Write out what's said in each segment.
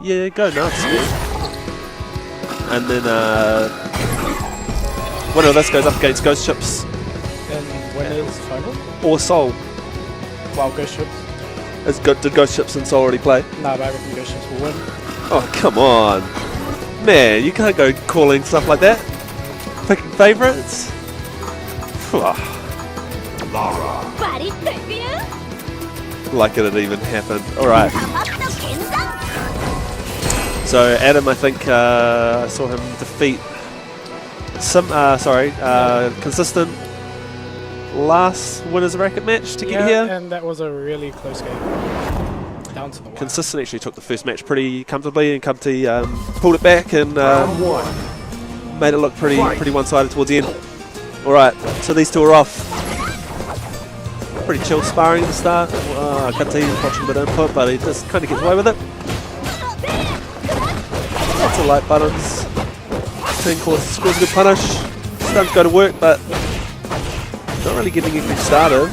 Yeah, go nuts, man. And then one of this goes up against Ghost Chips. And winners final? Or Soul. Well, Ghost Chips. Did Ghost Chips and Soul already play? No, but I reckon Ghost Chips will win. Oh, come on. Man, you can't go calling stuff like that. Picking favourites. Like it had even happened. Alright. So Adam, I think I saw him defeat consistent last winners bracket match to get here. And that was a really close game. Down to the wire. Consistent actually took the first match pretty comfortably, and Cubty pulled it back and made it look pretty one-sided towards the end. Alright, so these two are off. Pretty chill sparring at the start. Cubty watching a bit of input, but he just kind of gets away with it. Lots of light buttons. Team scores a good punish. Stunts go to work, but not really getting anything started.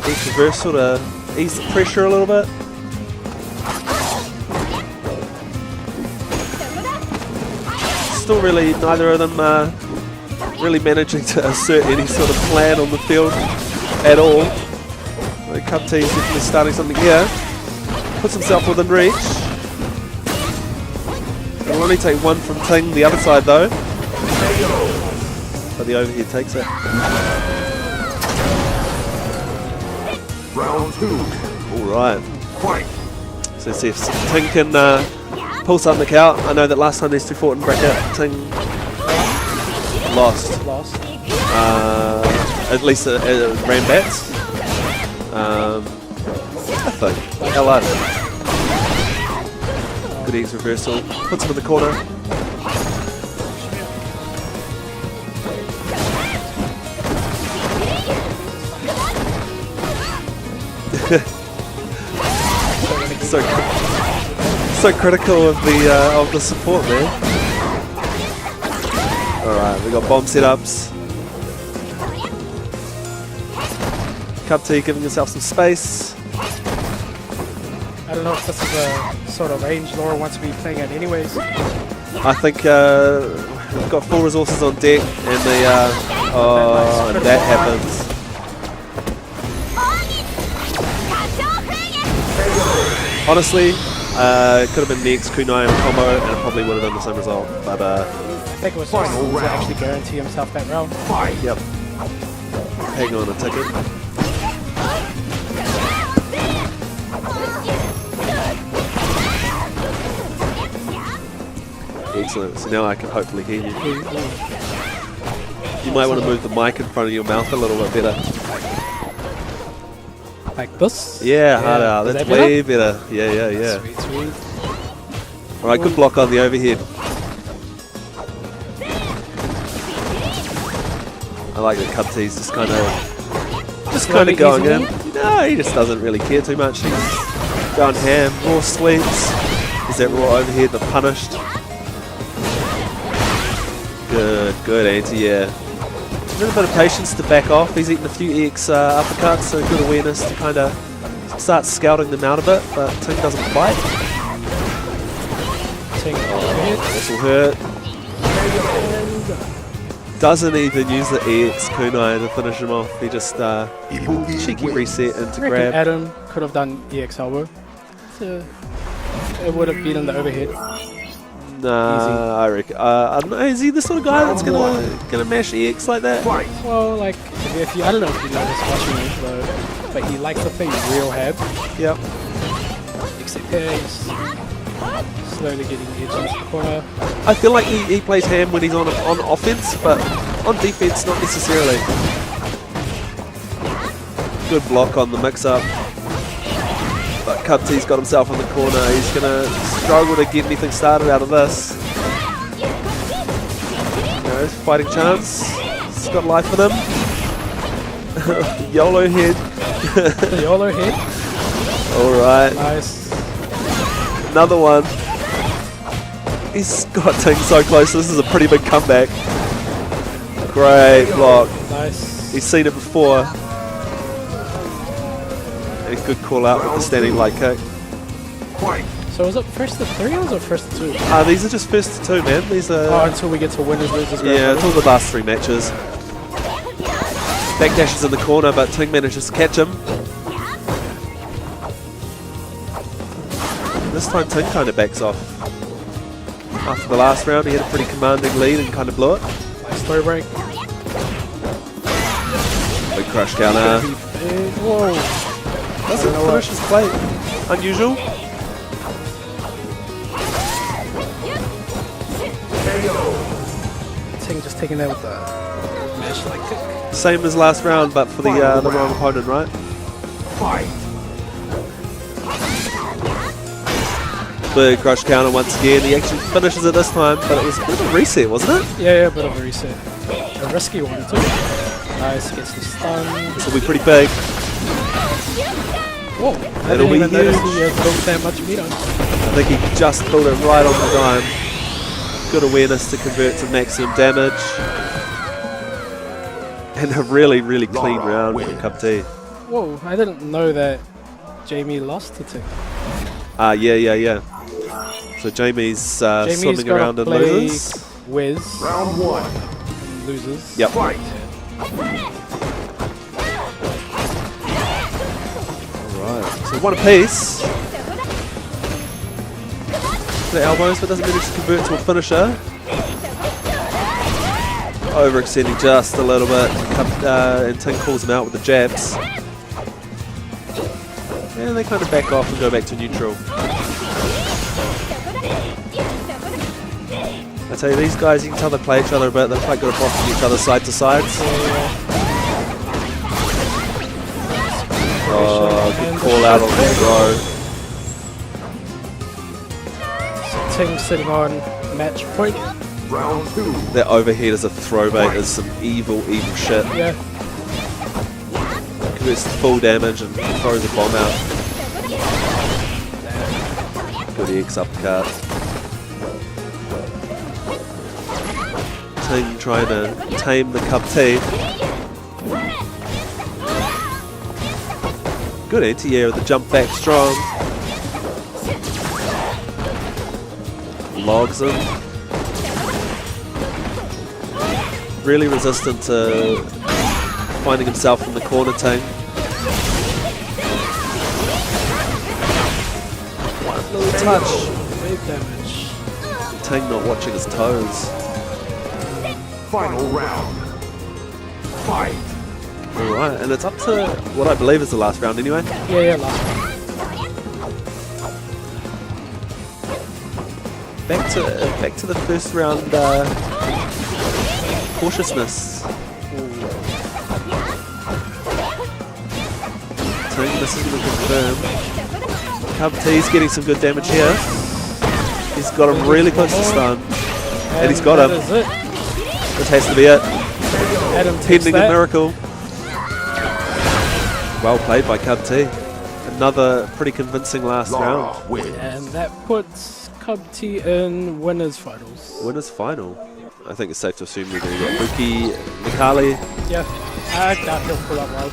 Each reversal to ease the pressure a little bit. Still really neither of them really managing to assert any sort of plan on the field at all. The Cub team is definitely starting something here. Puts himself within reach. It'll only take one from Ting the other side though. But the overhead takes it. Round 2. Alright. Fight. So see if Ting can pull something out. I know that last time these two fought in bracket, Ting lost. At least at Ranbats. I think. LR. Good X reversal. Puts him in the corner. so critical of the support there. Alright, we got bomb setups. Cubty giving himself some space. I don't know if this is a sort of range Laura wants to be playing at anyways. I think we've got full resources on deck, and and that happens. Honestly, it could have been the X kunai and combo, and it probably would have been the same result. But I think it was just to actually guarantee himself that round. Yep. Hang on a ticket. Excellent. So now I can hopefully hear you. You might want to move the mic in front of your mouth a little bit better. Like this? Yeah, harder. That's way better. Yeah. Sweet. Alright, good block on the overhead. I like that Cubty's just kind of going in. No, he just doesn't really care too much. He's going ham, raw sweeps. Is that raw overhead, the punished? Good anti, yeah. A little bit of patience to back off. He's eaten a few X uppercuts, so good awareness to kind of start scouting them out a bit, but Ting doesn't bite. This will hurt. Doesn't even use the EX kunai to finish him off. He just cheeky reset into grab. Adam could have done EX elbow. So it would have beaten the overhead. Nah, I reckon. I don't know. Is he the sort of guy that's gonna mash EX like that? Well, like if you, I don't know if you know this watching me though, but he likes to play real head. Yep. Except here he's slowly getting edge into the corner. I feel like he plays ham when he's on offense, but on defense not necessarily. Good block on the mix-up. But Cubty's got himself in the corner. He's going to struggle to get anything started out of this. There's fighting chance. He's got life in him. YOLO head. YOLO head. Alright. Nice. Another one. He's got Ting so close. This is a pretty big comeback. Great block. Nice. He's seen it before. A good call out with the standing light kick. So is it first to 3 or first to 2? These are just first to 2, man. These are Until we get to winners, losers. yeah, until the last 3 matches. Backdashes in the corner, but Ting manages to catch him. This time Ting kind of backs off. After the last round, he had a pretty commanding lead and kind of blew it. Nice throw break. Big crush counter. Whoa. Doesn't finish his plate. Unusual. Ting just taking that with the mash like kick. Same as last round, but for the wrong opponent, right? Big crush counter once again. He actually finishes it this time, but it was a bit of a reset, wasn't it? Yeah, a bit of a reset. A risky one too. Nice, gets the stun. This will be pretty big. Whoa, That'll be huge. He built that much meat on. I think he just built it right on the dime. Good awareness to convert to maximum damage. And a really, really clean round from Cup T. Whoa, I didn't know that Jamie lost to Ting. Yeah. So Jamie's swimming around and loses. Wiz. Round 1. Loses. Yep. Fight. Alright, so one apiece. The elbows, but doesn't manage to convert to a finisher. Overextending just a little bit, and Ting calls him out with the jabs. And they kind of back off and go back to neutral. I tell you, these guys, you can tell they play each other a bit. They're quite good at blocking each other side to side. Oh, good call out on the throw. Ting sitting on match point. Round 2. That overhead as a throw bait is some evil, evil shit. Yeah. Converts to full damage and throws a bomb out. Good X uppercut. Ting trying to tame the Cup T. Good anti-air with the jump back strong. Logs him. Really resistant to finding himself in the corner, Ting. One little touch. Big damage. Ting not watching his toes. Final round. Fight. Alright, and it's up to what I believe is the last round anyway. Yeah, last one. Back to the first round cautiousness. Ting, this is going to confirm. Cup T's getting some good damage here. He's got him really close to stun. And he's got him. That is it. This has to be it. Adam takes Pending a that. miracle. Well played by Cub T. Another pretty convincing last round. And that puts Cub T in winners finals. Winners final. I think it's safe to assume we're going to get Buki, Mikali. Yeah, I doubt he'll pull up well.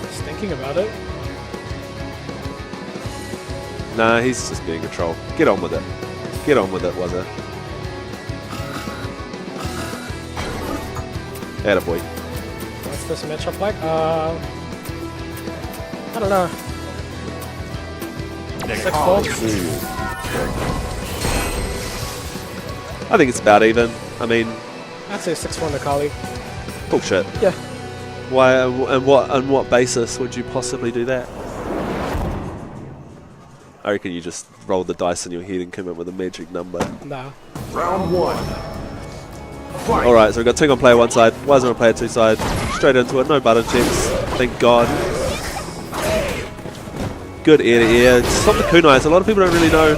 Just thinking about it. Nah, he's just being a troll. Get on with it. Get on with it, was it? Attaboy. What's this matchup like? I don't know. 6-4. I think it's about even. I mean, I'd say 6-1 to Kali. bullshit. Yeah. Why? And on what basis would you possibly do that? I reckon you just roll the dice in your head and come up with a magic number. Nah. Round 1. Fight. Alright, so we've got Ting on player one side, Wise on player two side. Straight into it, no button checks. Thank God. Good ear to ear. Stop the kunais. A lot of people don't really know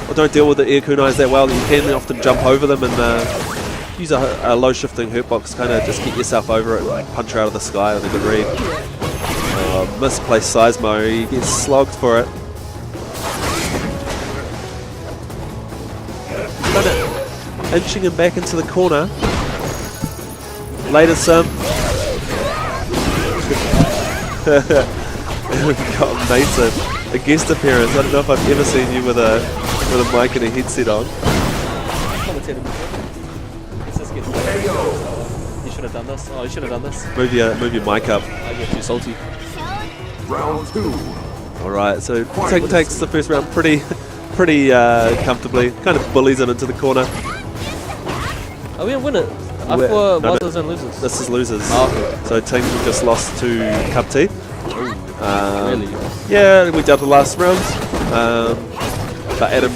or don't deal with the air kunais that well. You can often jump over them and use a low shifting hurt box, kind of just get yourself over it and punch her out of the sky with a good read. Misplaced Seismo, he gets slogged for it. Done it. Inching him back into the corner. Later, Sim. We've got Mason, a guest appearance. I don't know if I've ever seen you with a mic and a headset on. You should have done this. Oh, you should have done this. Move your mic up. I get too salty. Round 2. All right, so Ting takes the first round pretty comfortably. Kind of bullies it into the corner. Are we gonna win it? I We're- thought no, losers and losers. This is losers. Oh, okay. So Ting just lost to Cup T. Really? Yeah, we dealt the last round. But Adam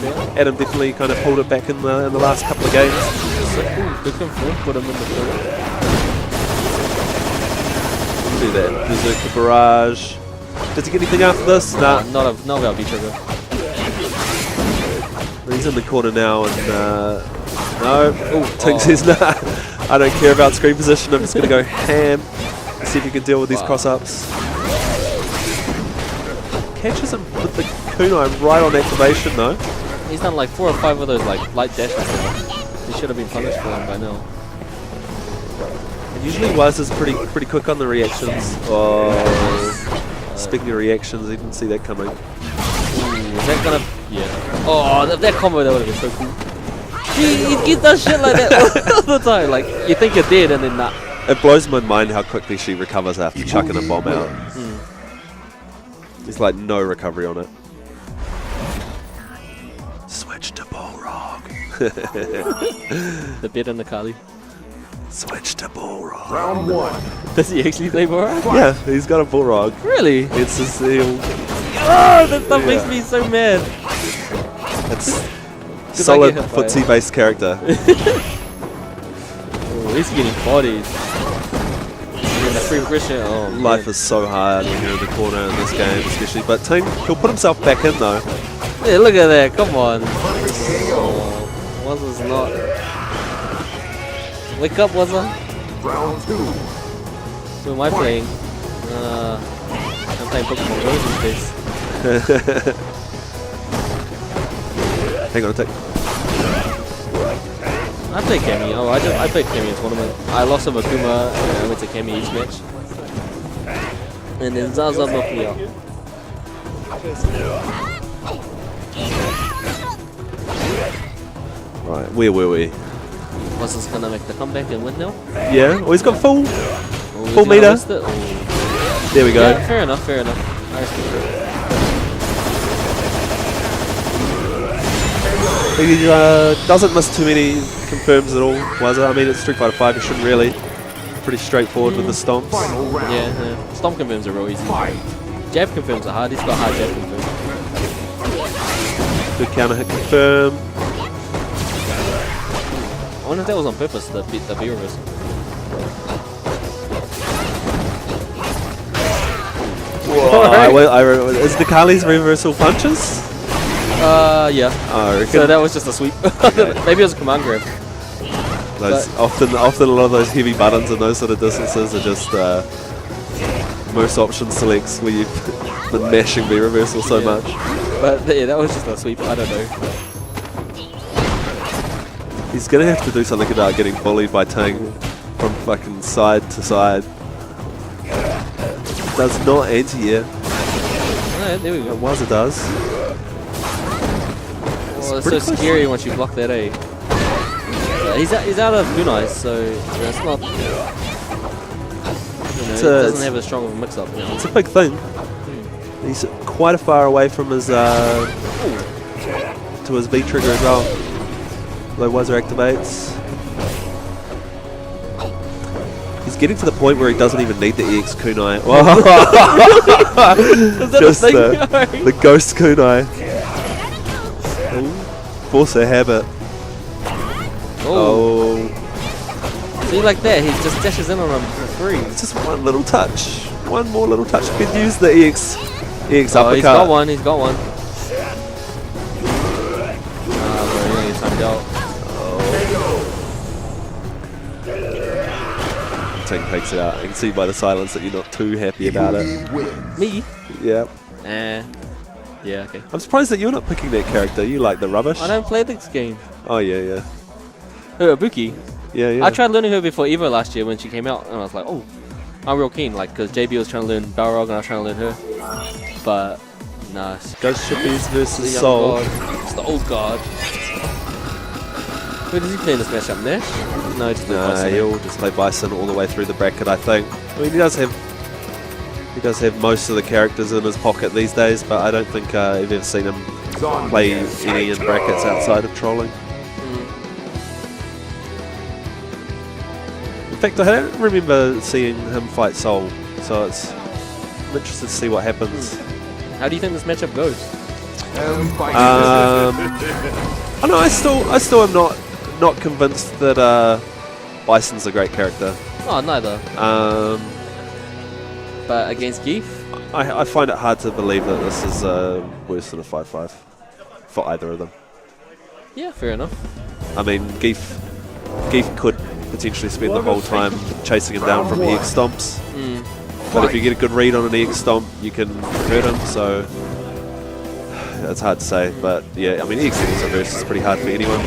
definitely kind of pulled it back in the last couple of games. Good confirm. Put him in the field. Do that. Berserker Barrage. Does he get anything after this? Nah. Not without V-Trigger. He's in the corner now and no. Oh, Ting says nah. I don't care about screen position. I'm just going to go ham. See if you can deal with these cross-ups. Catches him with the kunai right on activation though. He's done like 4 or 5 of those like light dashes. He should have been punished for them by now. And usually Waz is pretty quick on the reactions. Oh, speaking of reactions, you didn't see that coming. Ooh, is that gonna? Yeah. Oh, that combo that would have been so cool. He does shit like that all the time. Like you think you're dead and then nah. It blows my mind how quickly she recovers after chucking a bomb out. There's like no recovery on it. Switch to Bullrog. The bit and the Kali. Switch to Bullrog. Round 1. Does he actually play Borak? Yeah, he's got a Bullrog. Really? It's his heel. Oh, that stuff makes me so mad. It's I solid get hit by it. footsie-based character. Oh, he's getting bodied. And the free Christian. Oh, Life man. is so hard when you're in the corner in this game, especially. But Ting, he'll put himself back in though. Yeah, look at that. Come on. Oh, Wazza's not. Wake up, Wazza. Round 2. Who am I playing? I'm playing Pokemon Go these days. Hang on a tick. I play Kami. Oh, I played Kami in tournament. I lost to Makuma and I went to Kami each match. And then Zaza knocked me out. Right, where were we? Wazza's gonna make the comeback and win now. Yeah, oh, he's got full. Oh, he's Full gonna meter. waste it. Oh. There we go. Yeah, fair enough, fair enough. I respect it. He doesn't miss too many confirms at all, Wazza. I mean, it's Street Fighter 5, you shouldn't really. Pretty straightforward with the stomps. Final round. Yeah. Stomp confirms are real easy. Fight. Jab confirms are hard. He's got hard jab confirms. Good counter hit confirm. I wonder if that was on purpose, the B reversal. Is the Kali's reversal punches? Yeah. Oh, I reckon So that was just a sweep. Maybe it was a command grab. those, often a lot of those heavy buttons and those sort of distances are just most option selects where you've been mashing B reversal so Yeah. much. But yeah, that was just a sweep. I don't know. He's gonna have to do something about getting bullied by Ting from fucking side to side. Does not anti-air. Alright, there we go. Wazza does. Oh, it's pretty so close. scary once you block that A. He's out of kunai, so that's not. He doesn't have as strong of a mix-up now. It's a big thing. He's quite far away from his to his V trigger as well. Low Wazza activates. He's getting to the point where he doesn't even need the EX kunai. Is that Just a thing? the ghost kunai. Force a habit. Oh. Oh, See, like that, he just dashes in on him for free. it's just one little touch. One more little touch. You could use the EX Oh, uppercut. he's got one, he's got one. Ah, bro, you're gonna get timed out. Ting takes it out. I can see by the silence that you're not too happy about it. Me? Yeah. Yeah, okay. I'm surprised that you're not picking that character. You like the rubbish. I don't play this game. Oh, yeah, yeah. Oh, Ibuki. Yeah, yeah. I tried learning her before Evo last year when she came out, and I was like, oh, I'm real keen, like, because JB was trying to learn Balrog and I was trying to learn her. But, nah. Ghost Chippies The versus young Soul. god. It's the old god. Who does he play in this matchup? Nash? No, just Nah, he'll just play Bison all the way through the bracket, I think. I mean, he does have most of the characters in his pocket these days, but I don't think I've ever seen him play any in brackets outside of trolling. In fact, I don't remember seeing him fight Soul, so I'm interested to see what happens. How do you think this matchup goes? I know I still am not convinced that Bison's a great character. Oh, neither. But against Geef? I find it hard to believe that this is worse than a 5-5 for either of them. Yeah, fair enough. I mean, Geef could potentially spend the whole time chasing him down from EX stomps. But if you get a good read on an EX stomp, you can hurt him, so it's hard to say. But yeah, I mean, EX reverse is pretty hard for anyone.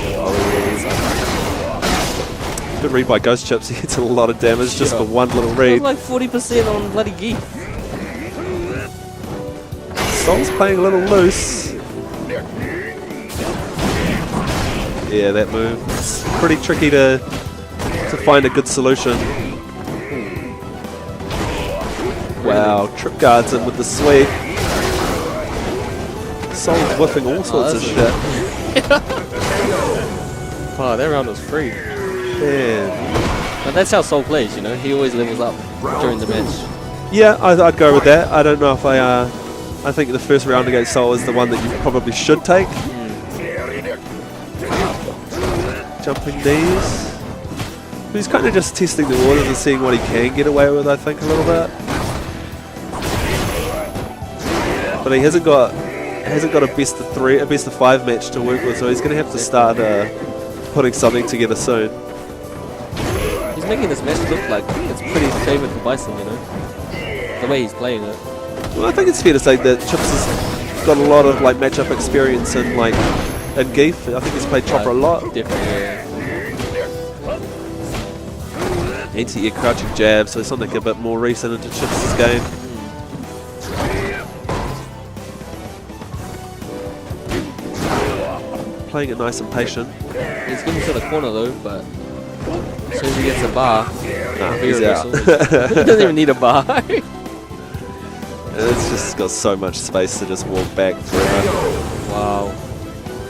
Good read by Ghost Chips. He hits a lot of damage just for one little read. Like 40% on bloody Geef. Soul's playing a little loose. Yeah, that move. It's pretty tricky to find a good solution. Wow, trip guards him with the sweep. Soul's whiffing all sorts of shit. Wow, that round was free. Man. But that's how Soul plays, you know. He always levels up during the match. Yeah, I'd go with that. I don't know if I think the first round against Soul is the one that you probably should take. Jumping knees. He's kind of just testing the waters and seeing what he can get away with, I think, a little bit. But he hasn't got a best of 3, a best of 5 match to work with, so he's going to have to start putting something together soon. He's making this match look like it's pretty favored for Bison, you know, the way he's playing it. Well, I think it's fair to say that Chips has got a lot of like matchup experience in Geef. I think he's played Chopper a lot. Definitely. Yeah. Anti-air crouching jab, so something a bit more recent into Chips' game. Playing it nice and patient. He's getting to the corner though, but as soon as he gets a bar, he's out. he doesn't even need a bar. It's just got so much space to just walk back forever. Wow.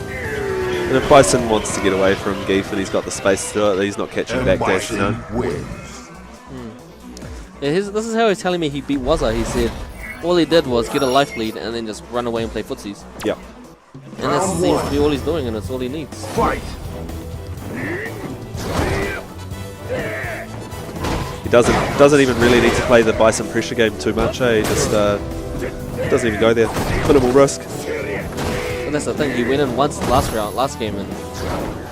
And if Bison wants to get away from Geef and he's got the space to do it, he's not catching backdash, you know. Yeah, this is how he's telling me he beat Wazza. He said all he did was get a life lead and then just run away and play footsies. Yep. And that seems to be all he's doing, and it's all he needs. Fight. He doesn't even really need to play the Bison pressure game too much. He just doesn't even go there. Minimal risk. And that's the thing. He went in once last game, and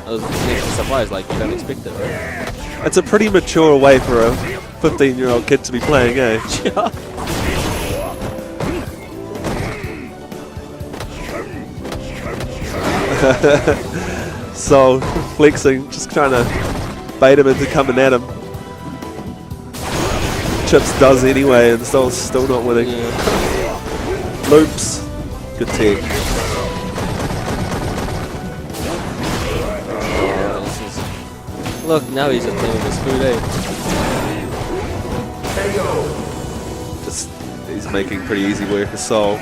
I was actually surprised. Like you don't expect it, right? It's a pretty mature way for a 15-year-old kid to be playing, eh? Yeah. So flexing, just trying to bait him into coming at him. Chips does anyway, and Soul's still not winning. Yeah. Loops, good tech. Look, now he's just playing with his food, eh? Just he's making pretty easy work of Soul.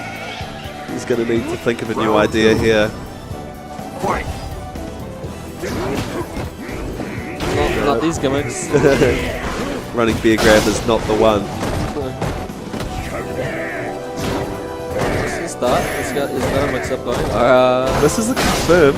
He's going to need to think of a new idea here. Fight. Not these gimmicks. Running bear grab is not the one. Let's start. He's got a mix up going. This is a confirm.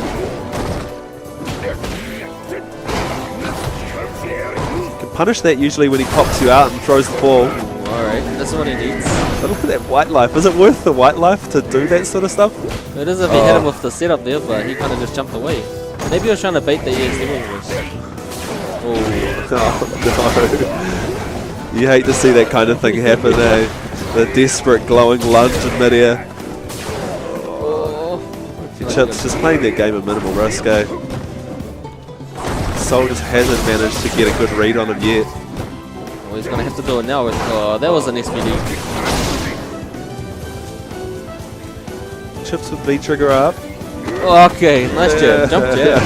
You can punish that usually when he pops you out and throws the ball. Alright, that's what he needs. But look at that white life. Is it worth the white life to do that sort of stuff? It is if he hit him with the setup there, but he kind of just jumped away. Maybe he was trying to bait the EX reverse. Oh no. You hate to see that kind of thing happen, eh? The desperate glowing lunge in midair. Oh. Chips just playing that game of minimal risk, eh? Soul just hasn't managed to get a good read on him yet. Well, he's gonna have to do it now. Oh, that was an SVD. Chips with V trigger up. Oh, okay, nice jab. Jump jab.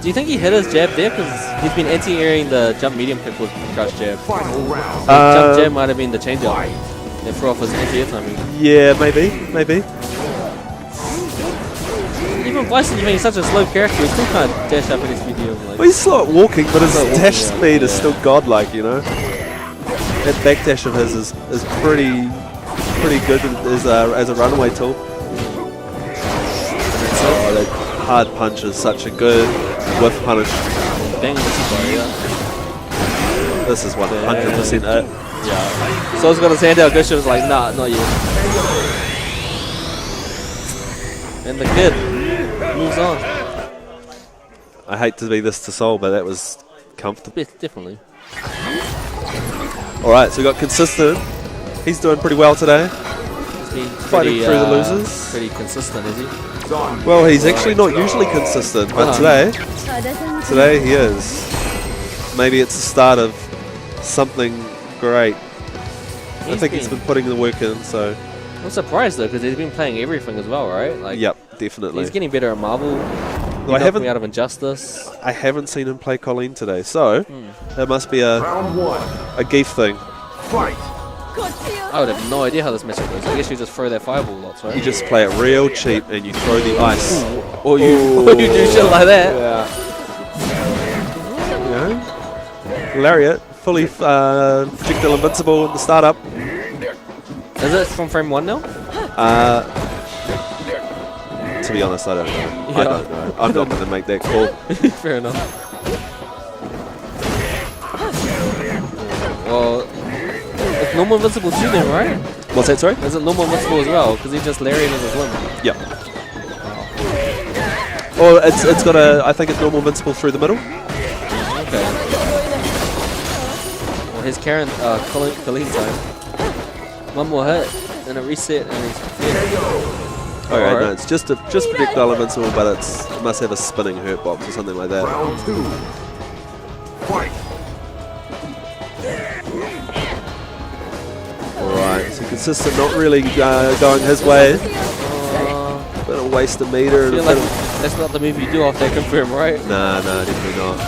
Do you think he hit his jab there? Because he's been anti-airing the jump medium kick with crouch jab. Final round. Jump jab might have been the change-up. They threw off his anti-air timing. Yeah, maybe. Even Bison being such a slow character, he still can't dash up in his video. Like, Well, he's slow at walking, but his Slow at dash walking, speed is yeah. still godlike, you know. That backdash of his is pretty good as a runaway tool. Oh, that hard punch is such a good whiff punish. bang the super, yeah. This is 100% it. Yeah. So I was gonna say that Gusha was like, nah, not you. And the kid moves on. I hate to be this to Soul, but that was comfortable. Definitely. Alright, so we got Consistent. He's doing pretty well today. He's been Fighting through the losers. Pretty consistent, is he? Well, he's actually not usually consistent, but today he is. Maybe it's the start of something great. I think he's been putting the work in, so... I'm surprised though, because he's been playing everything as well, right? Like, Yep, definitely. he's getting better at Marvel. I haven't me out of Injustice. I haven't seen him play Colleen today, so that must be a Round 1. Geef thing. Fight. I would have no idea how this matchup goes. I guess you just throw that fireball lots, right? You just play it real cheap and you throw the ice. Or you do shit like that. You know? Lariat, fully projectile invincible in the startup. Is it from frame 1 now? To be honest, I don't know. Yeah. I don't know. I'm not going to make that call. Fair enough. Well, it's normal invincible too then, right? What's that, sorry? Is it normal invincible as well? Because he just lariated his limb. Yep. Or it's got a, I think it's normal invincible through the middle. Okay. Well, his Karen, Colleen time. One more hit and a reset and he's dead. Okay, no, it's just projectile invincible, but it must have a spinning hurt box or something like that. Round 2. Fight. Alright, so Consistent not really going his way. Bit of waste of meter. I feel like that's not the move you do off that confirm, right? Nah, definitely not.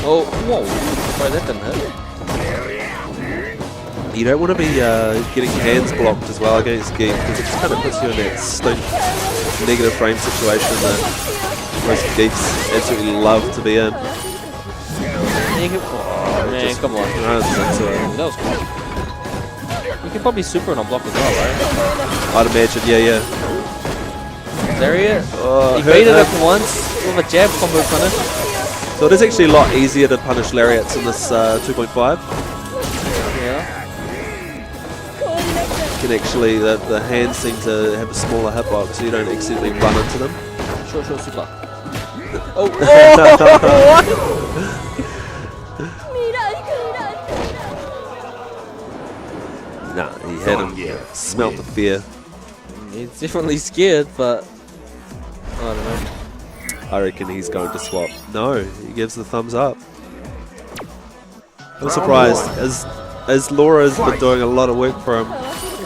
Oh, whoa. Sorry, that didn't hit. You don't want to be getting hands blocked as well against Geef, because it just kind of puts you in that stink negative frame situation that most Geefs absolutely love to be in. Man, come on. That was cool. You can probably super on a block as well, right? I'd imagine, yeah. Lariat. Oh, He baited it once with a jab combo punish. So it is actually a lot easier to punish Lariats in this 2.5. Yeah. You can actually, the hands seem to have a smaller hitbox, so you don't accidentally run into them. Short super. What? Nah, he had him. Smelt the fear. He's definitely scared, but I don't know. I reckon he's going to swap. No, he gives the thumbs up. I'm surprised, as Laura's been doing a lot of work for him.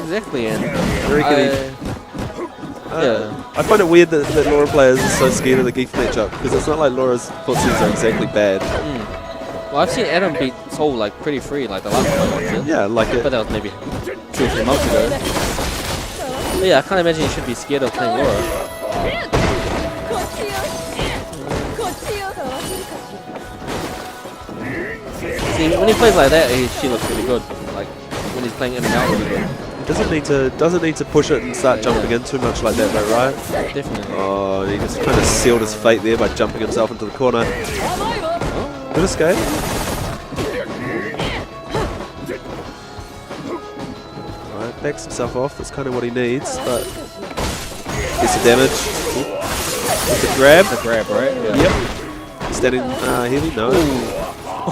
Exactly, and I reckon yeah. I find it weird that Laura players are so scared of the Geef matchup, because it's not like Laura's footsies are exactly bad. Well, I've seen Adam beat Soul like pretty free, like the last time I watched it. Yeah, like it. But that was maybe 2 or 3 months ago. But yeah, I can't imagine you should be scared of playing Laura. See, when he plays like that, she looks really good. Like when he's playing in and out really good. Doesn't need to push it and start jumping in too much like that though, right? Definitely. Oh, he just kind of sealed his fate there by jumping himself into the corner. Good escape. Alright, backs himself off. That's kind of what he needs, but gets the damage. With the grab. The grab, right? Yeah. Yep. Standing heavy? No.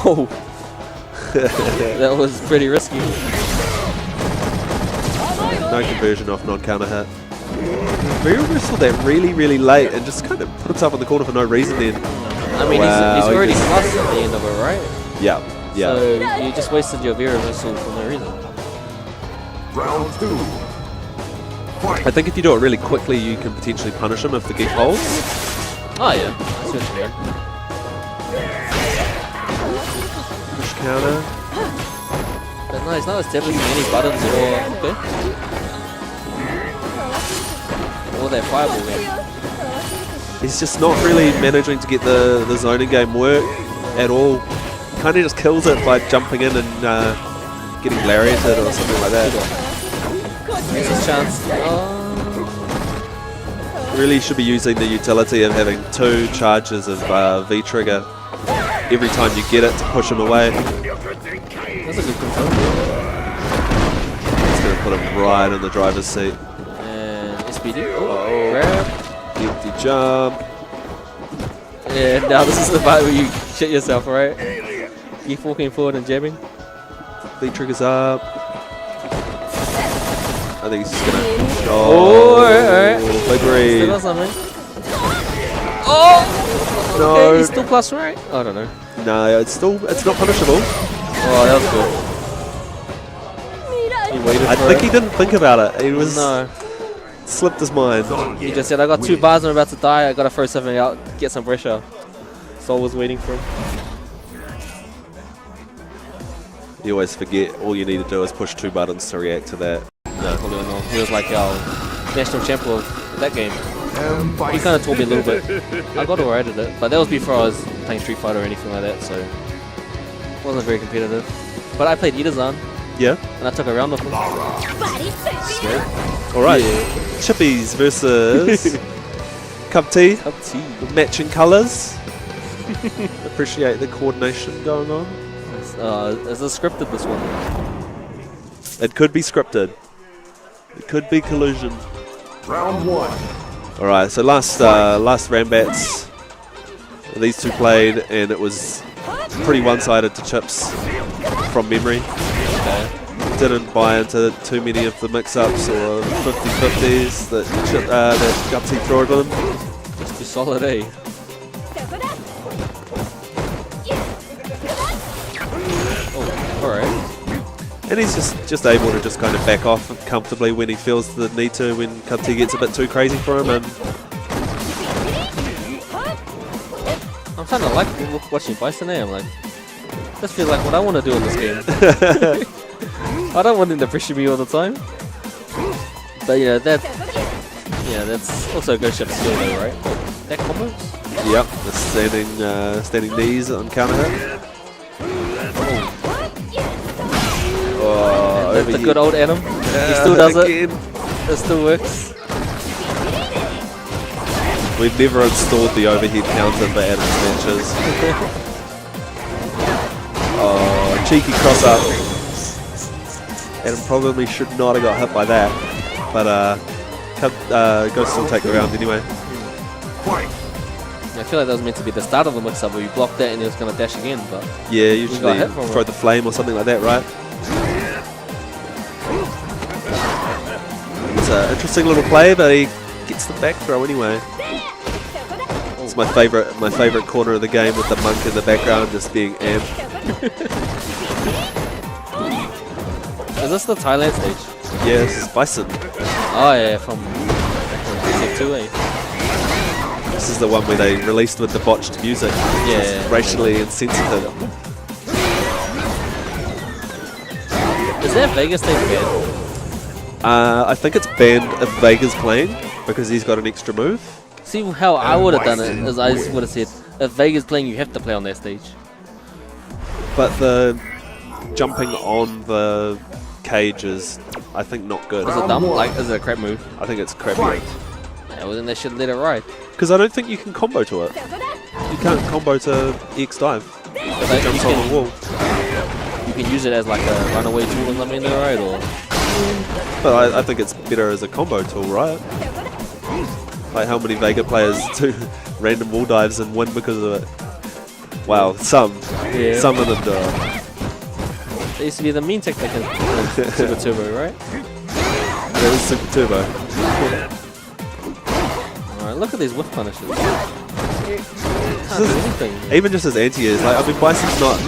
Oh. That was pretty risky. No conversion off non-counter hit. Very wrestled that really late and just kind of put himself in the corner for no reason then. I mean, Wow, he's he already just- plus at the end of it, right? Yeah, yeah. So you just wasted your Vera missile for no reason. Round 2. Fight. I think if you do it really quickly, you can potentially punish him if the geek holds. Oh yeah, I see what you mean. Push counter. But no, he's not establishing any buttons or okay. Or that fireball there. He's just not really managing to get the zoning game work at all. Kind of just kills it by jumping in and getting lariated or something like that. Here's his chance. Really should be using the utility of having 2 charges of V-trigger every time you get it to push him away. That's a good control. It's going to put him right in the driver's seat. And SPD. Oh, grab. Empty jump. Yeah, now this is the part where you shit yourself, right? Keep walking forward and jabbing. V-trigger's up. I think he's just going to... Oh, alright. Big read. Still does something. Oh! No. Okay, he's still plus, right? I don't know. No, it's not punishable. Oh, that was good. He waited I for think it. he didn't think about it. He was No. slipped his mind. He just said, I got 2 bars, I'm about to die, I gotta throw something out, get some pressure. Soul was waiting for him. You always forget all you need to do is push 2 buttons to react to that. No, probably not. He was like our national champion of that game. And He fight. kind of taught me a little bit. I got alright at it, but that was before I was playing Street Fighter or anything like that, so it wasn't very competitive. But I played Itazan, Yeah. and I took a round of him. All right. Chippies versus Cup Tea. Cup tea. With matching colours. Appreciate the coordination going on. Is this scripted, this one? It could be scripted. It could be collusion. Round 1. All right. So last Ranbats, these 2 played, and it was pretty one-sided to Chips from memory. Okay. Didn't buy into too many of the mix-ups or 50-50s that Cup Tea threw at them. Just be solid, eh? Oh, alright. And he's just able to just kind of back off comfortably when he feels the need to, when Cup Tea gets a bit too crazy for him. And I'm kind of like watching Bison there. I'm like, this feels like what I want to do in this game. I don't want him to pressure me all the time. But you know, that's also a good ship skill though, right? That combos? yep, the standing knees on counter hit. Oh, That's the overheat. good old Adam. He still does it. again. It still works. We've never installed the overhead counter for Adam's matches. Oh, cheeky cross up. Adam probably should not have got hit by that, but go still take the round anyway. Fight. I feel like that was meant to be the start of the mix-up where you blocked that and he was going to dash again, but Yeah, got usually hit from throw it. the flame or something like that, right? It's an interesting little play, but he gets the back throw anyway. It's my favourite corner of the game with the monk in the background just being amped. is this the Thailand stage? Yes, Bison. Oh yeah, from SF2, eh? This is the one where they released with the botched music. Yeah. It's racially insensitive. Is that Vegas stage banned? I think it's banned if Vega's playing because he's got an extra move. See how I would have done it is I just would have said if Vega's playing you have to play on that stage. But the jumping on the cage is, I think, not good. Is it dumb? Like, is it a crap move? I think it's crappy. Fight. Yeah, well then they should let it ride. Because I don't think you can combo to it. You can't combo to X dive. If But it jumps on the wall. You can use it as like a runaway tool or something there, right? Or But I think it's better as a combo tool, right? Like how many Vega players do random wall dives and win because of it? Wow, some. Yeah. Some of them do. There used to be the mean technique in Super Turbo, right? That is Super Turbo. Alright, look at these whiff punishes. can't do anything. Even just his anti-airs, like I mean, Bison's not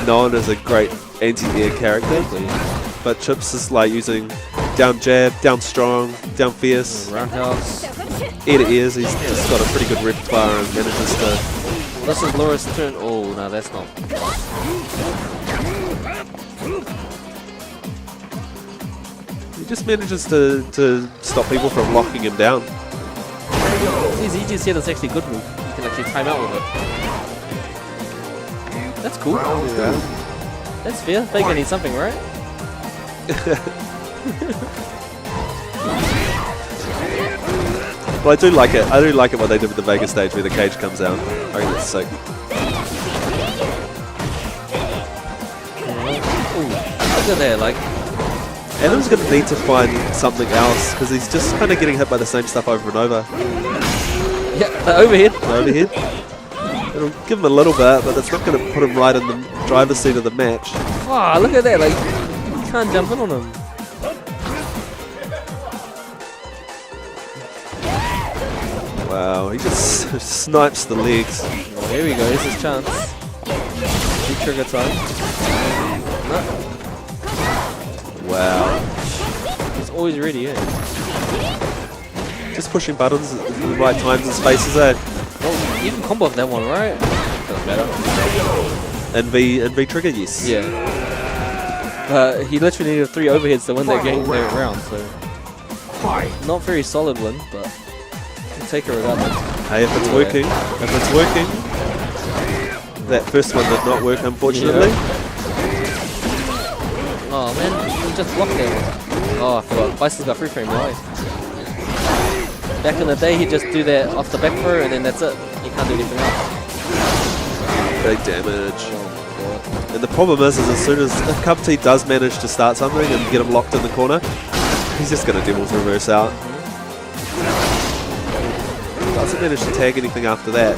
known as a great anti-air character, but Chips is like using down jab, down strong, down fierce, Roundhouse. ear to ears. He's just got a pretty good repertoire and manages to. This is Laura's turn. Oh, no, that's not. He just manages to stop people from locking him down. His EGC is actually a good move. You can actually time out with it. That's cool. That's fair. Vega needs something, right? But I do like it. I do like it what they did with the Vega stage where the cage comes out. I think that's sick. Ooh, look at that, like. Adam's going to need to find something else because he's just kind of getting hit by the same stuff over and over. Yeah, the overhead. The overhead. It'll give him a little bit, but it's not going to put him right in the driver's seat of the match. Wow, look at that, like, you can't jump in on him. Wow, he just snipes the legs. Oh, here we go, here's his chance. Big trigger time. No. Wow. He's always ready, eh? Just pushing buttons at the right times and spaces, eh? Well, you can combo off that one, right? Doesn't matter. And V trigger, yes. Yeah. He literally needed 3 overheads to win that game there round, so. Not very solid win, but we'll take it regardless. Hey, if it's working, that first one did not work, unfortunately. Yeah. Oh man, you just blocked that one. Oh, I forgot. Bison's got free frame live. Back in the day, he'd just do that off the back throw, and then that's it. You can't do anything else. Big damage. Oh, God. And the problem is as soon as if Cup T does manage to start something and get him locked in the corner, he's just going to Devil's Reverse out. Doesn't manage to tag anything after that.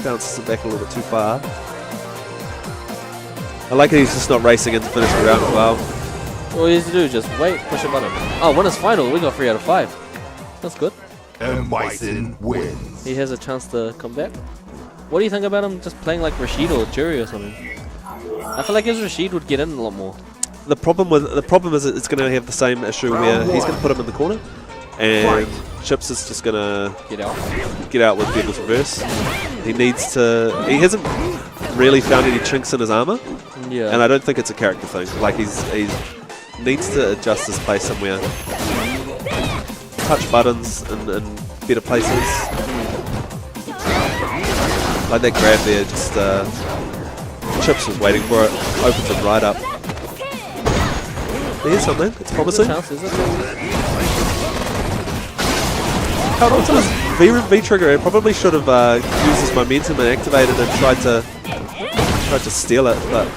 Bounces it back a little bit too far. I like it he's just not racing in to finish the round as well. All he has to do is just wait, push a button. Oh, winners final. We got 3 out of 5. That's good. And Bison wins. He has a chance to come back. What do you think about him just playing like Rashid or Jury or something? I feel like his Rashid would get in a lot more. The problem is it's going to have the same issue where he's going to put him in the corner, and Chips is just going to get out with Devil's Reverse. He needs to. He hasn't really found any chinks in his armor, and I don't think it's a character thing. Like he needs to adjust his play somewhere, touch buttons in better places. Like that grab there, just Chips was waiting for it, opens him right up. Here's something, it's promising. Held on to his V trigger. It probably should have used his momentum and activated and tried to steal it, but.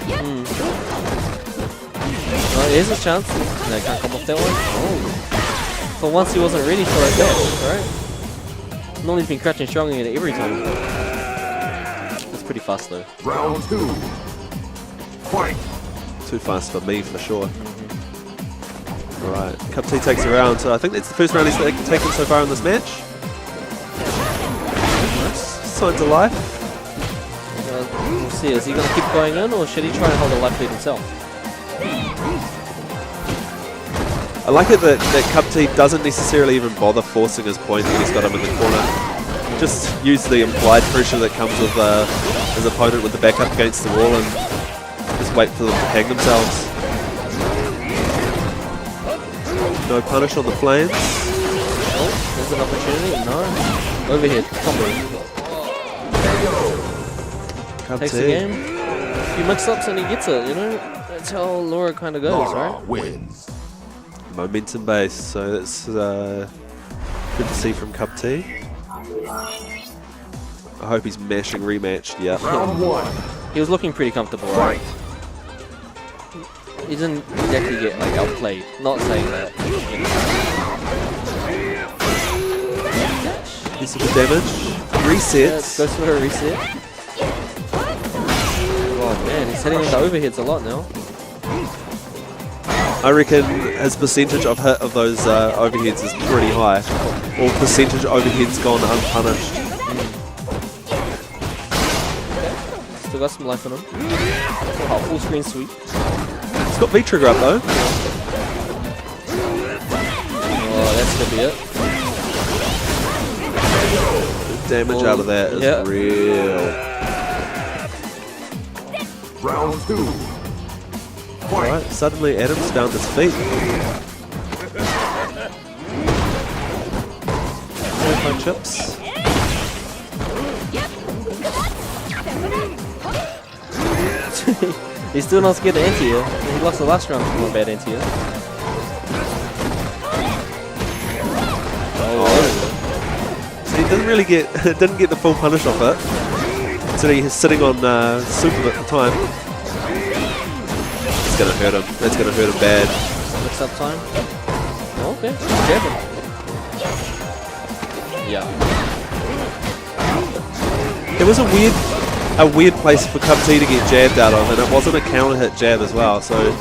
Oh, here's a chance. No, can't come off that one. Oh. For once he wasn't ready for that dash, right? Normally he's been crouching strong at every time. It's pretty fast though. Round 2. Fight. Too fast for me, for sure. Alright, Cup T takes a round, so I think that's the first round he's taken so far in this match. Nice. Signs of life. We'll see, is he going to keep going in or should he try and hold a life lead himself? I like it that Cup T doesn't necessarily even bother forcing his point when he's got him in the corner. Just use the implied pressure that comes with his opponent with the back up against the wall and just wait for them to hang themselves. No punish on the flames. Oh, there's an opportunity. No. Overhead. Combo. Takes the game. A few mix-ups and he gets it, you know? That's how Laura kind of goes, Laura right? wins. Momentum based, so that's good to see from Cup T. I hope he's mashing rematched, yeah. Round 1. He was looking pretty comfortable, right? He didn't exactly get like outplayed. Not saying that. Here's some damage. Resets. Yeah, goes for a reset. Oh man, he's hitting into overheads a lot now. I reckon his percentage of hit of those overheads is pretty high. Or percentage overheads gone unpunished. still got some life in him. Oh, full screen sweep. It's got V-trigger up though. Oh, that's gonna be it. The damage out of that is real. Round 2. Alright, suddenly Adam's found his feet. My chips. He's still not scared of anti-air. He lost the last round from a bad anti-air. So he didn't really get didn't get the full punish off it. So he's sitting on super at the time. It's gonna hurt him. That's gonna hurt him bad. Mix up time. Oh, okay, jab him. Yeah. It was a weird place for Cup T to get jabbed out of, and it wasn't a counter hit jab as well. So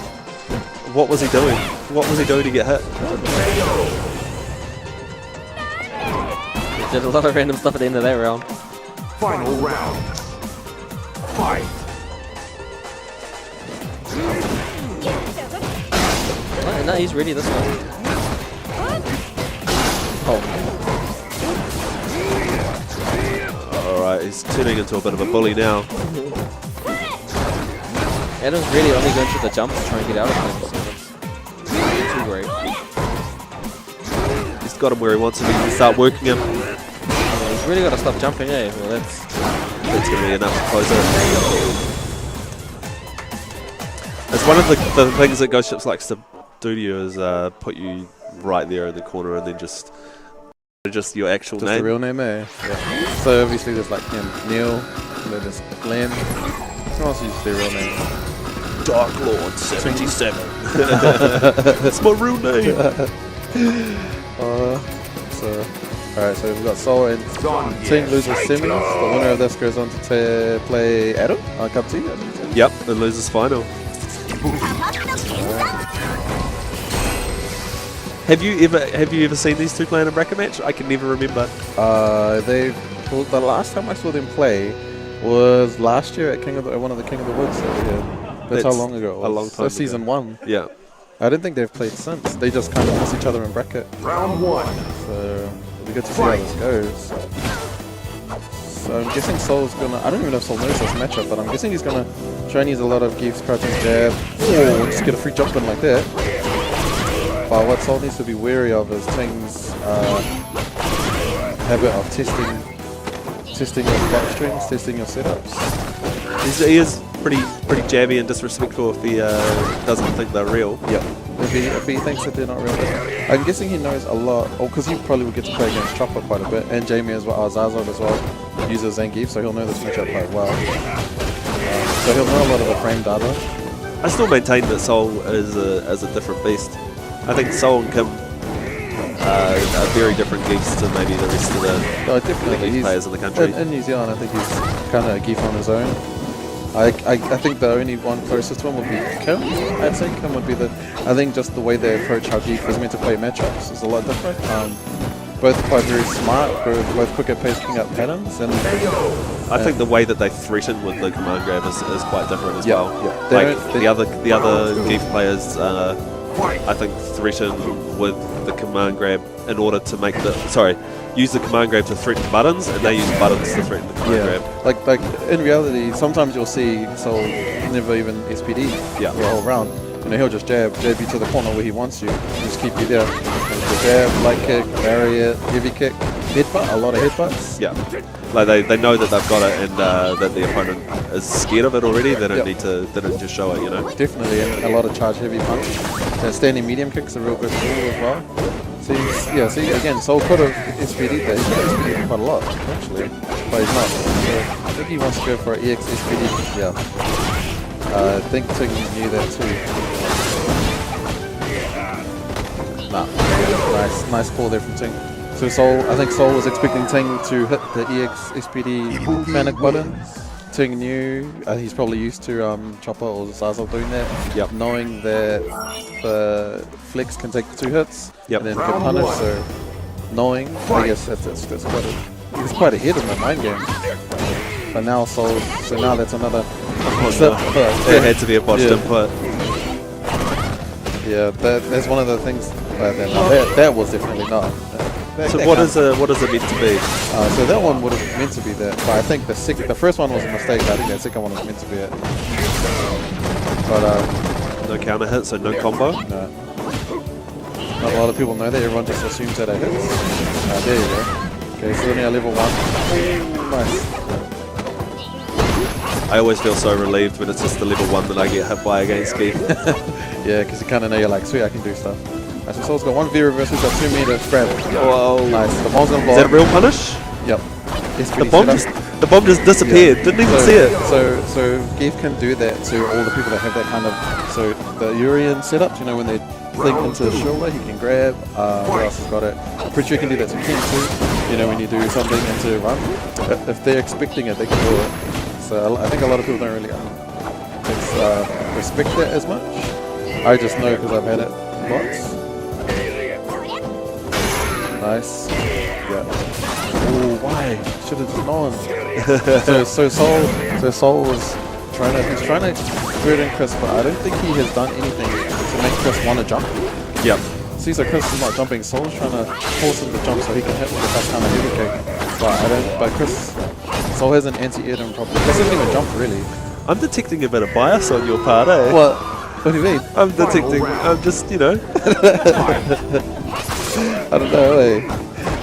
what was he doing? What was he doing to get hit? He did a lot of random stuff at the end of that round. Final round. Fight. No, he's ready this one. Oh. Alright, he's turning into a bit of a bully now. Adam's really only going through the jump to try and get out of things. So it's too great. He's got him where he wants him. He can start working him. He's really got to stop jumping, eh? Well, that's going to be enough to close it. It's one of the things that Ghost Ships likes to do to you is put you right there in the corner and then just your actual Just name. the real name, eh? Yeah. So obviously there's like Neil, and then there's Glenn. Who else uses their real name? Dark Lord 77. That's my real name. Alright, so we've got Soul and Ting loses semis. The winner of this goes on to play Adam on Cup T. Yep, and loses final. Have you ever seen these two play in a bracket match? I can never remember. The last time I saw them play was last year at one of the King of the Woods that we had. That's how long ago it was. A long time So season ago. 1. Yeah. I don't think they've played since. They just kind of miss each other in bracket. Round 1. So we get to see how this goes. So I'm guessing Soul's gonna. I don't even know if Soul knows this matchup, but I'm guessing he's gonna try and use a lot of Geef's crouching jab. Oh, just get a free jump in like that. But what Soul needs to be wary of is Ting's habit of testing your back strings, testing your setups. He is pretty jabby and disrespectful if he doesn't think they're real. Yep. If he thinks that they're not real. I'm guessing he knows a lot, because he probably will get to play against Chopper quite a bit, and Jamie as well, Zazog as well, uses Zangief, so he'll know this matchup quite well. So he'll know a lot of the frame data. I still maintain that Soul is a different beast. I think Soul and Kim are very different geeks to maybe the rest of the Definitely. geek players in the country. In New Zealand, I think he's kind of a geek on his own. I think the only one closest to him would be Kim. I'd say Kim would be I think just the way they approach how Geek is meant to play matchups is a lot different. Both quite very smart, both quick at pace, picking up patterns, and I think the way that they threaten with the command grab is quite different as well. Yeah. Like the other geek players, I think threaten with the command grab in order to make use the command grab to threaten buttons, and they use buttons to threaten the command grab. Like in reality, sometimes you'll see Soul never even SPD the whole round. He'll just jab you to the corner where he wants you, just keep you there. The jab, light kick, barrier, heavy kick, headbutt, a lot of headbutts. Yeah, like they know that they've got it, and that the opponent is scared of it already. They don't need to. They don't just show it, Definitely, and a lot of charge heavy punch. Standing medium kicks are a real good tool as well. See again, Soul could have SPD'd that. He could have SPD'd quite a lot, actually, but he's not. So I think he wants to go for an EX SPD. Yeah. I think Ting knew that too. Nice call there from Ting. So I think Soul was expecting Ting to hit the EX SPD panic button. Ting knew, he's probably used to Chopper or Zazal doing that. Yep. Knowing that the flex can take 2 hits and then get punished. So knowing, I guess that's quite he's quite ahead in the mind game. But now so now that's another Oh, step. no. There had to be a botched input. Yeah, that's one of the things. That was definitely not. So what is it meant to be? So that one would have meant to be that, but I think the first one was a mistake. I think that second one was meant to be it. But No counter hit, so no combo. no. Not a lot of people know that. Everyone just assumes that it hits. There you go. Okay, so now level 1. Nice. I always feel so relieved when it's just the level 1 that I get hit by against Keith. Yeah, because you kind of know you're like, sweet, I can do stuff. Nice, so Soul's got 1 V reverse, we've got 2 meter grab. Whoa. Nice, the bomb's gonna blow Is that up. a real punish? Yep. The bomb just disappeared. Didn't even see it. So Geef can do that to all the people that have that kind of. So the Urian setup, you know, when they link into the shoulder, he can grab. Who else has got it? I'm pretty sure he can do that to King too. You know, when you do something into run, if they're expecting it, they can do it. So I think a lot of people don't really respect that as much. I just know because I've had it lots. Nice. Yeah. Oh, why? Should have just known. so Soul was trying to do it in Chris, but I don't think he has done anything to make Chris want to jump. Yep. See, so Chris is not jumping. Soul's trying to force him to jump so he can hit with that kind of heavy kick. But Soul hasn't anti-aired him properly. Chris hasn't even jumped really. I'm detecting a bit of bias on your part, eh? What do you mean? I'm just, you know. I don't know. Eh?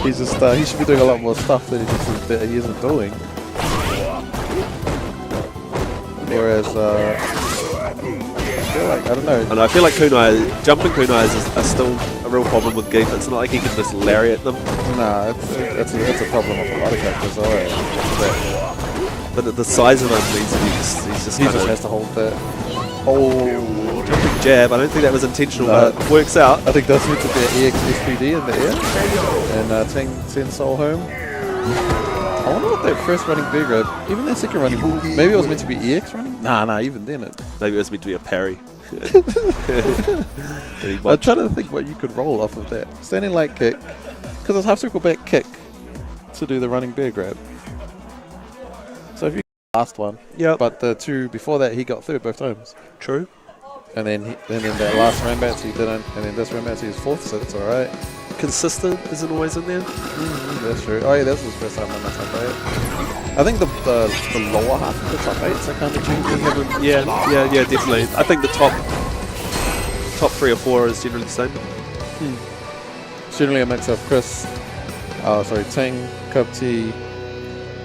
He's just he should be doing a lot more stuff that he isn't doing. Whereas I feel like I don't know. And I feel like jumping kunais is still a real problem with Geef. It's not like he can just lariat them. Nah, it's a problem with a lot of characters. But the size of him means that he just has to hold that. jumping jab. I don't think that was intentional, but it works out. I think that's meant to be an EX SPD in the air. And send Soul home. I wonder what that first running big grab, even that second running, maybe it was meant to be EX running? Nah, even then it. Maybe it was meant to be a parry. I'm trying to think what you could roll off of that. Standing light kick, because it's half circle back kick to do the running bear grab. So if you last one, Yep. but the two before that he got third both times. True. And then that last Ranbats he didn't, and then this Ranbats he was fourth, so that's alright. Consistent isn't always in there. That's true. Oh yeah, this was the first time I met top 8. I think the lower half of the top 8s are kind of changing. Yeah, definitely. I think the top 3 or 4 is generally the same. It's generally a mix of Chris, Ting, Cup T,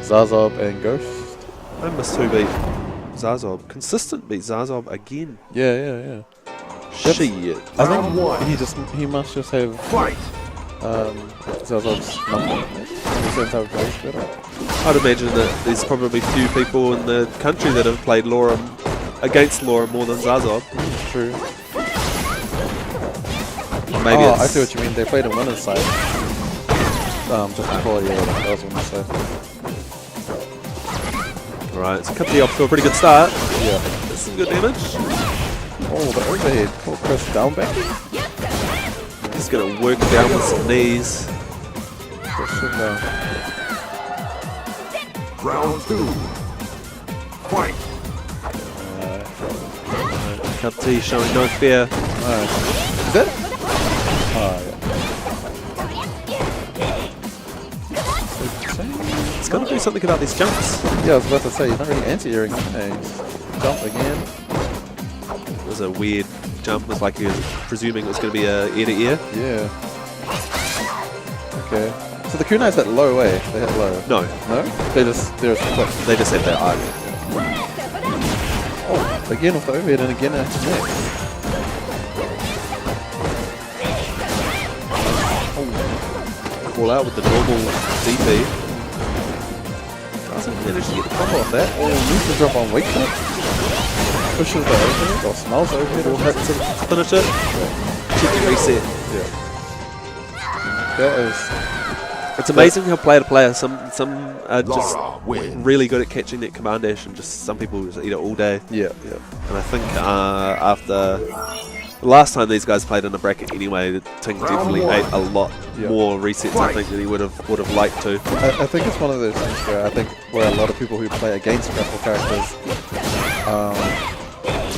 Zazob, and Ghost. I must who beat Zazob. Consistent beat Zazob again. Yeah. Shit. I think he must just have Zazob's number. That's how it goes better. I'd imagine that there's probably few people in the country that have played Laura against Laura more than Zazob. True. Maybe I see what you mean. They played on winner's side. Just before, that was winner's side. Alright, so Cup off to a pretty good start. Yeah. That's some good damage. Oh, the overhead. Oh, Chris down back. He's going to work down with some knees. Push him down. Round 2. Fight. Cup T showing no fear. Is that? Oh, yeah. It's got to do something about these jumps. Yeah, I was about to say, he's not really anti-airing. Jump again. It was a weird jump. It was like he was presuming it was going to be a ear-to-ear. Yeah. Okay. So the kunai's that low, eh? They hit low. No. No? They're just quick. They just had that arc. Oh, again off the overhead and again after next. Call out with the normal DP. Doesn't manage to get the combo off that. Oh, needs to drop on weak foot. Pushes the overhead or smells overhead. Or hits to finish it. Cheeky reset. Yeah. That is... It's amazing how player to player, some are just Laura wins. really good at catching that command dash, and just some people just eat it all day. Yeah. And I think after last time these guys played in a bracket anyway, the Ting definitely ate a lot more resets, I think, than he would have liked to. I think it's one of those things where I think where a lot of people who play against grapple characters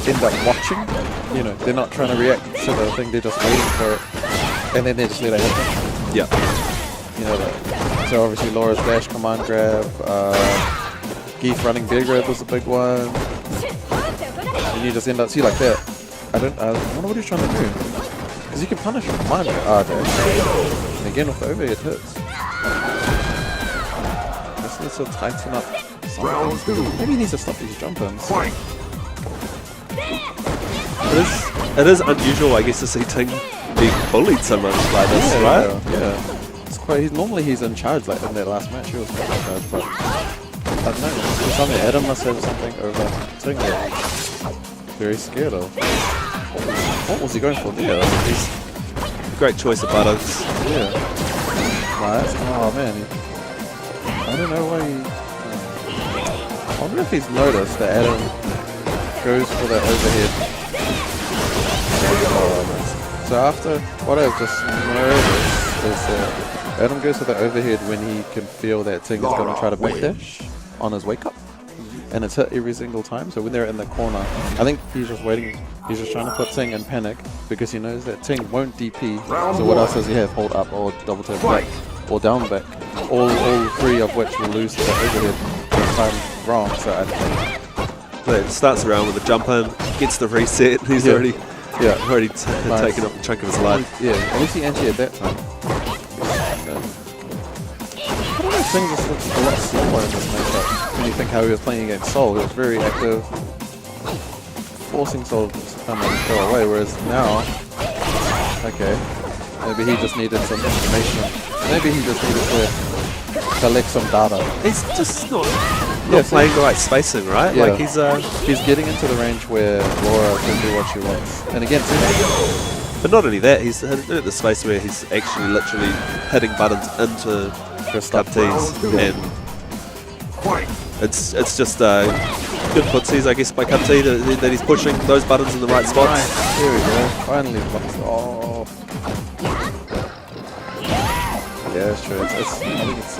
end up watching. You know, they're not trying to react to the thing, they're just waiting for it, and then they just let it happen. Yeah. You know, so obviously Laura's dash command grab, Geef running bear grab was a big one, and you just end up, see like that. I wonder what he's trying to do, because you can punish with command grab, dash, and again with the overhead hits. Just needs to tighten up something. Maybe he needs to stop these jump ins. Fight. It is unusual, I guess, to see Ting being bullied so much like this, right? Yeah. It's quite. Normally he's in charge. Like in that last match, he was quite in charge. But I don't know. There's something. Adam must have something over Ting that he's very scared of. What was he going for there? Great choice of buttons. Yeah. Nice. Oh man. I don't know why he. I wonder if he's noticed that Adam goes for that overhead. So after, what I've just noticed is that Adam goes for the overhead when he can feel that Ting is going to try to backdash on his wake up. And it's hit every single time. So when they're in the corner, I think he's just waiting, he's just trying to put Ting in panic because he knows that Ting won't DP. So what else does he have? Hold up or double tap back or down back. All three of which will lose to the overhead this time wrong. So I think But it starts around with a jump in, gets the reset, he's already taken up a chunk of his life. Yeah, at least he anti at that time. I don't know, Ting just looks a lot slower in this matchup. When you think how he was playing against Soul, he was very active, forcing Soul to come and go away, whereas now, okay, maybe he just needed some information. Maybe he just needed to collect some data. He's just not Yeah, playing the right spacing, right? Yeah. Like He's getting into the range where Laura can do what she wants. And again, but not only that, he's at the space where he's actually literally hitting buttons into cup tees, and it's just good footsies, I guess, by cup tee that he's pushing those buttons in the right spots. Here we go. Finally, oh. Yeah, it's true. I think it's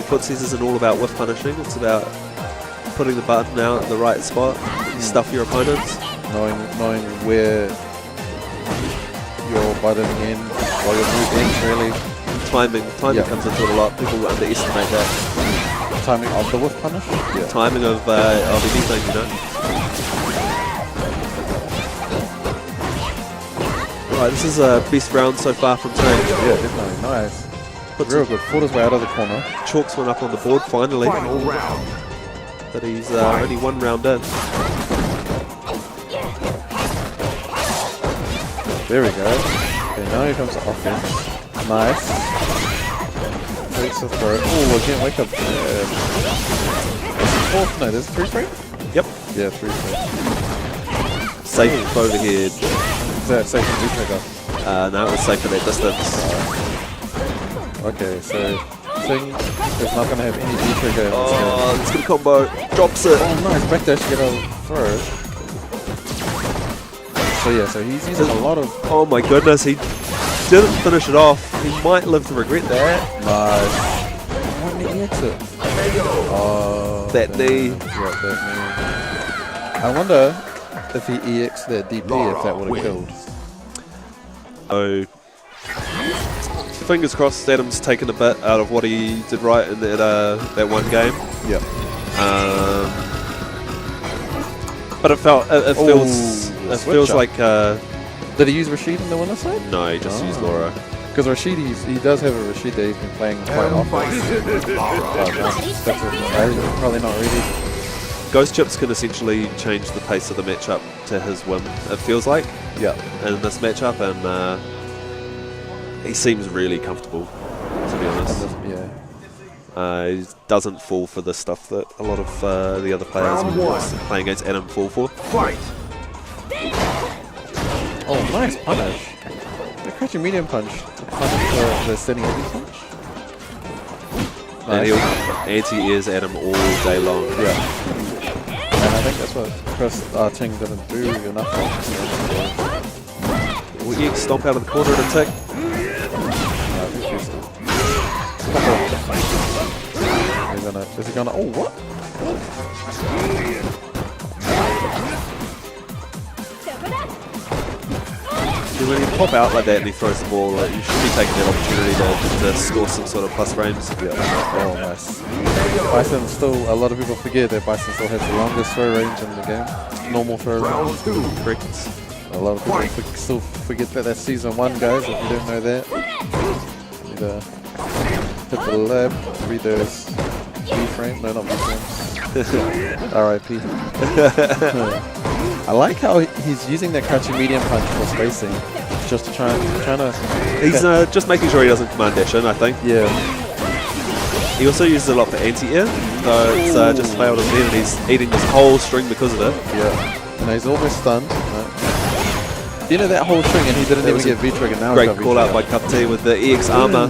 Footsies isn't all about whiff punishing, it's about putting the button out in the right spot, stuff your opponents. knowing where your button ends, or your move ends really. Timing comes into it a lot. People underestimate that. Timing of the whiff punish? Yeah. Timing of anything, you know. Right, this is a best round so far from Ting. Yeah, definitely. Nice. Real good. Fought his way out of the corner. Chalks one up on the board finally. Final round. But he's only one round in. There we go. Okay, now here comes the offense. Nice. Takes the throw. Oh, again, wake up. Fourth, no, there's 3-3? Yep. Yeah, 3-3. Safe overhead. Is that safe from V-trigger? No, it was safe at that distance. Okay, so Ting is not going to have any V-trigger in this game. Oh, it's good combo. Drops it. Oh, nice. Backdash to get a throw. So yeah, so he's using a lot of... Oh my goodness, he didn't finish it off. He might live to regret that. Nice. Why didn't he exit? Oh, That knee. Yeah, that knee. I wonder if he EX'd that DP, if that would have killed. Oh. Fingers crossed Adam's taken a bit out of what he did right in that one game. Yeah. But it feels like did he use Rashid in the winner side? no, he just used Laura. Because Rashid, he does have a Rashid that he's been playing quite often. Probably not really. Ghost Chips can essentially change the pace of the matchup to his whim, it feels like, Yeah. in this matchup, and he seems really comfortable, to be honest. He doesn't fall for the stuff that a lot of the other players playing against Adam fall for. Fight. Oh, nice punish. The crouching medium punch. Punish the standing heavy punch. And he'll anti-airs Adam all day long. Yeah. and I think that's what Chris Ting didn't do enough of. Will EX stomp out of the corner and a tick? I think is he gonna? Oh, what? When you pop out like that and he throws the ball, like, you should be taking that opportunity to score some sort of plus frames. Yeah. Oh, nice. Bison still, a lot of people forget that Bison still has the longest throw range in the game. Normal throw range. Correct. A lot of people still forget that that's season 1, guys, if you don't know that. You need to hit the lab, read those V-frames. No, not V-frames. R.I.P. I like how he's using that crouching medium punch for spacing, just to trying to. He's just making sure he doesn't command dash in, I think. Yeah. He also uses it a lot for anti-air, so it's just failed him then, and he's eating this whole string because of it. Yeah. And he's almost stunned. You know that whole string, and he didn't even get V-trigger. Now great call out by Cup T with the EX armor.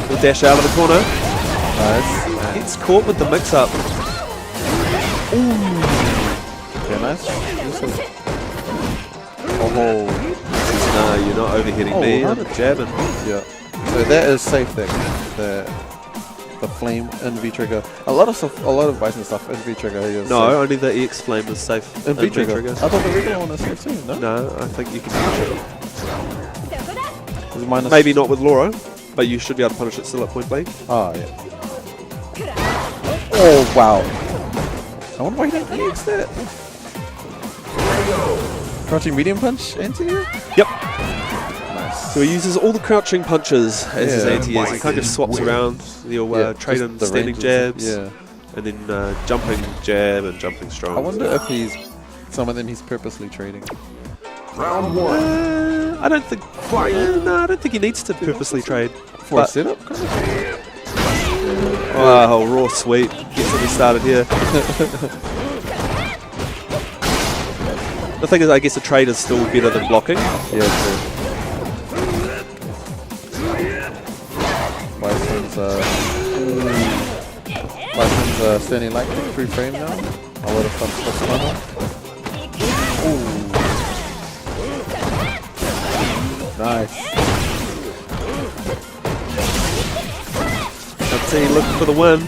The dash out of the corner. Nice. Gets caught with the mix-up. Yeah, nice. Oh. No, you're not overhitting me. I'm jabbing. Yeah. So that is safe thing. The flame in V-trigger. A lot of Bison stuff in V-trigger is No, safe. only the EX flame is safe In V-trigger. I thought the regular one was safe too. No. No, I think you can punish it. Is it minus? Maybe not with Laura, but you should be able to punish it still at point blank. Oh yeah. Oh wow. I wonder why he didn't EX that. Crouching medium punch anti-air? Yep. Nice. So he uses all the crouching punches as his Yeah. anti-airs. He kind of swaps around. He'll trade in just the standing ranges. jabs, Yeah. and then jumping jab and jumping strong. I wonder if some of them he's purposely trading. Round 1. I don't think. No, I don't think he needs to purposely trade. For a setup? Kind of? Wow, raw sweep gets me started here. The thing is, I guess a trade is still better than blocking. Yeah, true. Bison's standing light kick, free frame now. A lot of fun stuff going on. Nice. I'd say looking for the win.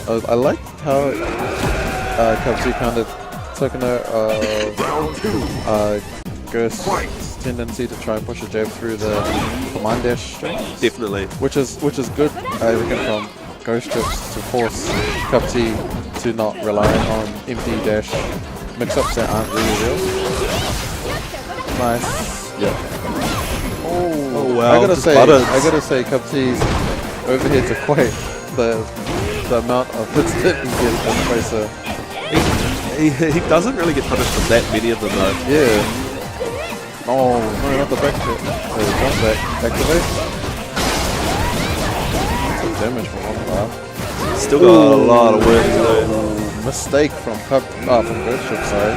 I like how Cubsy kind of took note of Ghost's tendency to try and push a jab through the command dash string. Definitely. Which is good, I reckon, from Ghost Trips to force Cubsy to not rely on empty dash mix-ups that aren't really real. Nice. Yeah. Oh wow. I gotta buttons. say, Cubsy's overheads are quite the amount of hits that he gets on Tracer. He doesn't really get punished for that many of them though. Yeah. Oh, no, not the back hit. Jump back. Activate. Some damage from one bar. Still got a lot of work to do. Mistake from Ghost Trip, sorry.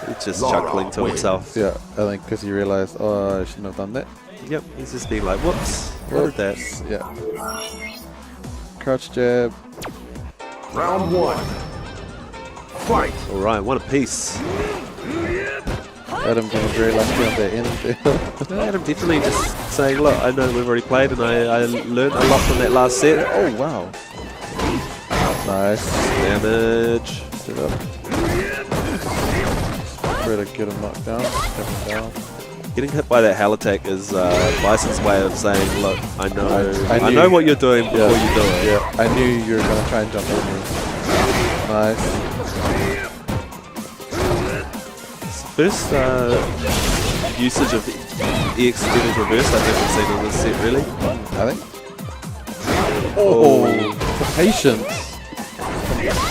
He's just chuckling to himself. Yeah, I think because he realized, oh, I shouldn't have done that. Yep, he's just being like, whoops, what did that? Yeah. Crouch jab. Round 1. Fight. Alright, one apiece. Adam getting very lucky on the end there. Adam definitely just saying, look, I know we've already played and I learned a lot from that last set. Oh, wow. Nice. Damage. Sit up. Try to get him knocked down. Get him down. Getting hit by that hell attack is Bison's way of saying, look, I know I know what you're doing before you do it. Yeah, I knew you were going to try and jump on me. Nice. First usage of EX getting reversed I haven't seen in this set really. I think. Oh, the patience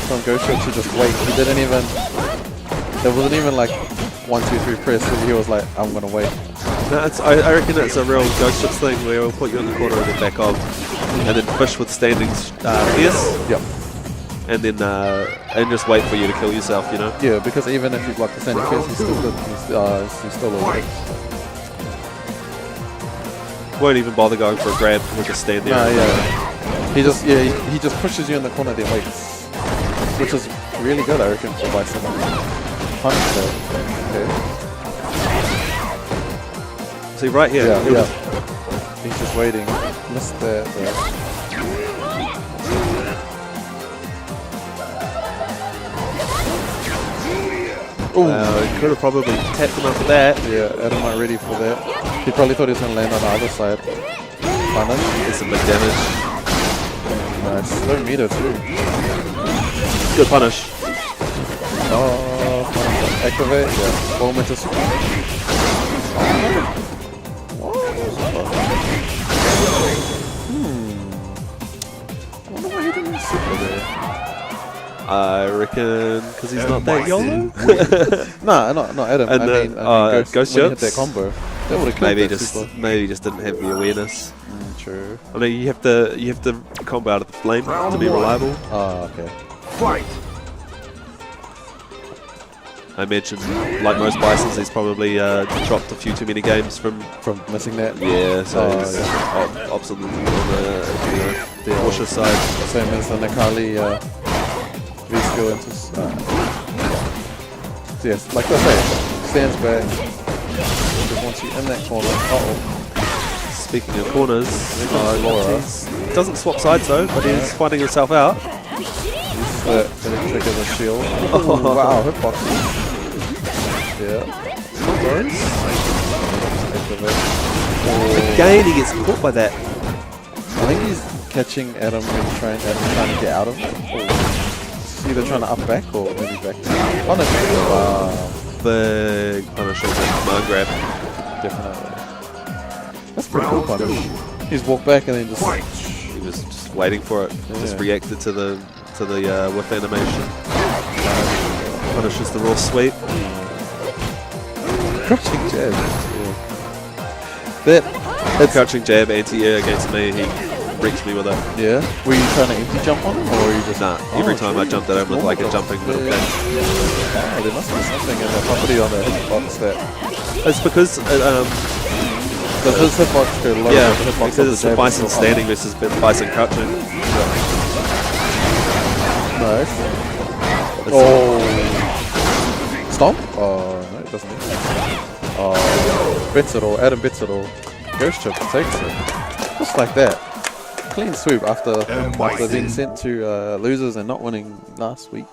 from Ghost Trip to just wait. He didn't even. There wasn't even like 1, 2, 3 press. He was like, I'm gonna wait. No, I reckon it's a real Ghost Trips thing where we'll put you in the corner and then back off, and then push with standing fierce. Yep. And then and just wait for you to kill yourself, you know. Yeah, because even if you block the standing fierce, he's still good. He's still alive. Won't even bother going for a grab. We'll just stand there. Yeah. He just he just pushes you in the corner then waits, which is really good I reckon for Bison. Punish that. Okay. See right here. Yeah. He's just waiting. Missed that. He could have probably tapped him after that. Yeah, Adam not ready for that. He probably thought he was going to land on the other side. Punish. Get some big damage. Nice. Low meter too. Good punish. Oh, punish. Activate. Yeah. Ball meter. I wonder why he didn't super there. I reckon because he's not that YOLO. Nah, not Adam. And I mean Ghost when he hit Ships? that combo. That would have Maybe killed that super. maybe just didn't have the awareness. True. I mean, you have to combo out of the flame to be reliable. Oh, okay. Fight! I imagine, like most Bisons, he's probably dropped a few too many games from. From missing that? Yeah, so Oh, he's yeah. ops on the cautious side. Same as the Nakali V-skill into... yes, like I say, stands back. Just wants you in that corner. Uh-oh. Speaking of corners, Laura. he doesn't swap sides though, but he's finding himself out. Gonna trigger the shield. Oh, wow, hitbox. Yeah. Again, he gets caught by that. I think he's catching Adam and trying to get out of it. He's either trying to up back or maybe back down. Oh no, wow. Big punish on that command grab. Definitely. That's pretty cool punish. He's walked back and then just... He was just waiting for it. Just Yeah. reacted to the whiff animation. Punishes the raw sweep. Crouching jab. That crouching jab anti-air against me, he wrecks me with it. Yeah. Were you trying to empty jump on him or were you just... Nah, every time I jumped at him with like a jumping middle yeah. kick. Oh, there must be something in the property on the hitbox that... It's because Does his hitbox go low? yeah, The hitbox because of it's the jab Bison is standing versus Bison crouching. Nice. It's Oh. Stomp? Oh, no, it doesn't. Oh, bits it all. Adam bits it all. Ghost Chip takes it. Just like that. Clean sweep after being sent to losers and not winning last week.